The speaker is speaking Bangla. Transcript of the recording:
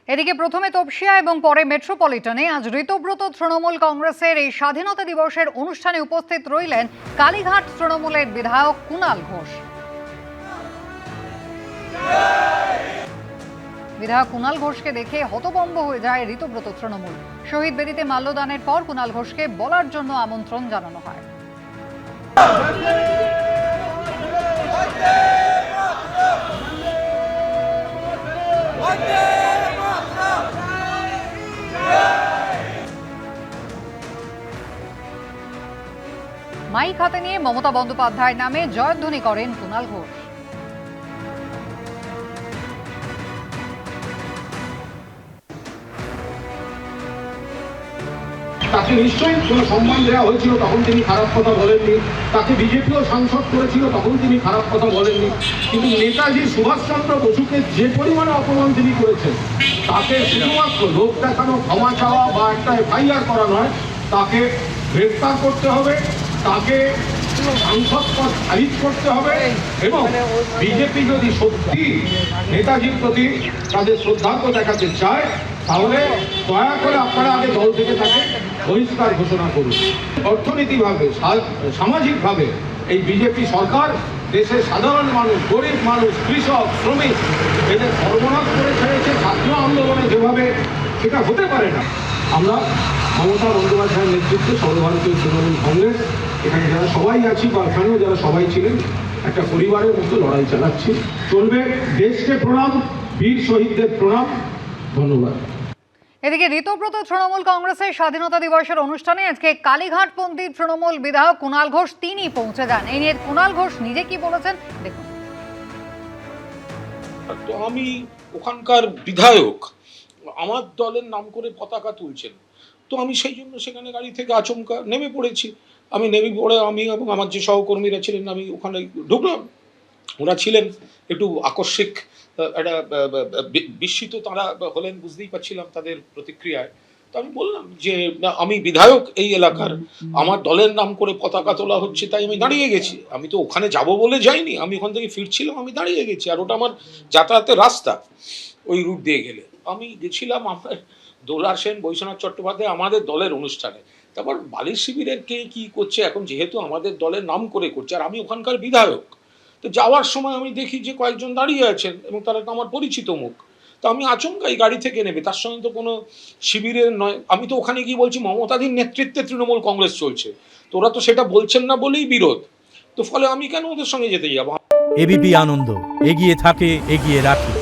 এদিকে প্রথমে তপসিয়া এবং পরে মেট্রোপলিটনে আজ ঋতব্রত তৃণমূল কংগ্রেসের এই স্বাধীনতা দিবসের অনুষ্ঠানে উপস্থিত রইলেন কালীঘাট তৃণমূলের বিধায়ক কুণাল ঘোষ। বিধায়ক কুণাল ঘোষকে দেখে হতভম্ব হয়ে যায় ঋতব্রত তৃণমূল। শহীদ বেদিতে মাল্যদানের পর কুণাল ঘোষকে বলার জন্য আমন্ত্রণ জানানো হয়। মাইক হাতে নিয়ে মমতা বন্দ্যোপাধ্যায়ের নামে জয়ধ্বনি করেন কুণাল ঘোষ। তাকে নিশ্চয়ই সম্মান দেওয়া হয়েছিল, তখন তিনি খারাপ কথা বলেননি। তাকে বিজেপিও সাংসদ করেছিল, তখন তিনি খারাপ কথা বলেননি। কিন্তু নেতাজি সুভাষচন্দ্র বসুকে যে পরিমাণে অপমান তিনি করেছেন, তাকে শুধুমাত্র লোক দেখানো, ক্ষমা চাওয়া বা একটা এফআইআর করা নয়, তাকে গ্রেফতার করতে হবে, তাকে সাংসদ পদ খারিজ করতে হবে। এবং বিজেপি যদি সত্যি নেতাজির প্রতি তাদের শ্রদ্ধার্ঘ দেখাতে চায়, তাহলে দয়া করে আপনারা আগে দল থেকে তাকে বহিষ্কার ঘোষণা করুন। অর্থনীতিভাবে, সামাজিকভাবে এই বিজেপি সরকার দেশের সাধারণ মানুষ, গরিব মানুষ, কৃষক, শ্রমিক এদের সর্বনাশ করে ছেড়েছে। ছাত্র আন্দোলনে যেভাবে সেটা হতে পারে না। আমরা মমতা বন্দ্যোপাধ্যায়ের নেতৃত্বে সর্বভারতীয় তৃণমূল কংগ্রেস এখানে যারা সবাই আছি বা এখানেও যারা সবাই ছিলেন, একটা পরিবারের মতো লড়াই চালাচ্ছি। চলবে। দেশকে প্রণাম, বীর শহীদদের প্রণাম। ধন্যবাদ। এদিকে ঋতব্রত তৃণমূল কংগ্রেসের স্বাধীনতা দিবসের অনুষ্ঠানে আজকে কালীঘাটপন্থী তৃণমূল বিধায়ক কুণাল ঘোষ তিনি পৌঁছে যান। এই নিয়ে কুণাল ঘোষ নিজে কি বলেছেন দেখুন। তো আমি ওখানকার বিধায়ক, আমার দলের নাম করে পতাকা তুলছেন, তো আমি সেই জন্য সেখানে গাড়ি থেকে আচমকা নেমে পড়েছি। আমি নেমে পড়ে আমি এবং আমার যে সহকর্মীরা ছিলেন, আমি ওখানে ঢুকলাম। ওরা ছিলেন একটু আকস্মিক, একটা বিস্মিত তারা হলেন, বুঝতেই পারছিলাম তাদের প্রতিক্রিয়ায়। তো আমি বললাম যে আমি বিধায়ক এই এলাকার, আমার দলের নাম করে পতাকা তোলা হচ্ছে, তাই আমি দাঁড়িয়ে গেছি। আমি তো ওখানে যাব বলে যাইনি, আমি ওখান থেকে ফিরছিলাম, আমি দাঁড়িয়ে গেছি। আর ওটা আমার যাতায়াতের রাস্তা, ওই রুট দিয়ে গেলে। আমি গেছিলাম আমার দোলার সেন, বৈশ্বনাথ চট্টোপাধ্যায় আমাদের দলের অনুষ্ঠানে। তারপর বালির শিবিরের কে কি করছে, এখন যেহেতু আমাদের দলের নাম করে করছে, আর আমি ওখানকার বিধায়ক, তো যাওয়ার সময় আমি দেখি যে কয়েকজন দাঁড়িয়ে আছেন এবং তারা তো আমার পরিচিত মুখ। তো আমি আচমকা এই গাড়ি থেকে নেবে, তার সঙ্গে তো কোনো শিবিরের নয়। আমি তো ওখানে গিয়ে বলছি মমতাদির নেতৃত্বে তৃণমূল কংগ্রেস চলছে, তো ওরা তো সেটা বলছেন না বলেই বিরোধ। তো ফলে আমি কেন ওদের সঙ্গে যেতে যাবো। এবিপি আনন্দ, এগিয়ে থাকে, এগিয়ে রাখে।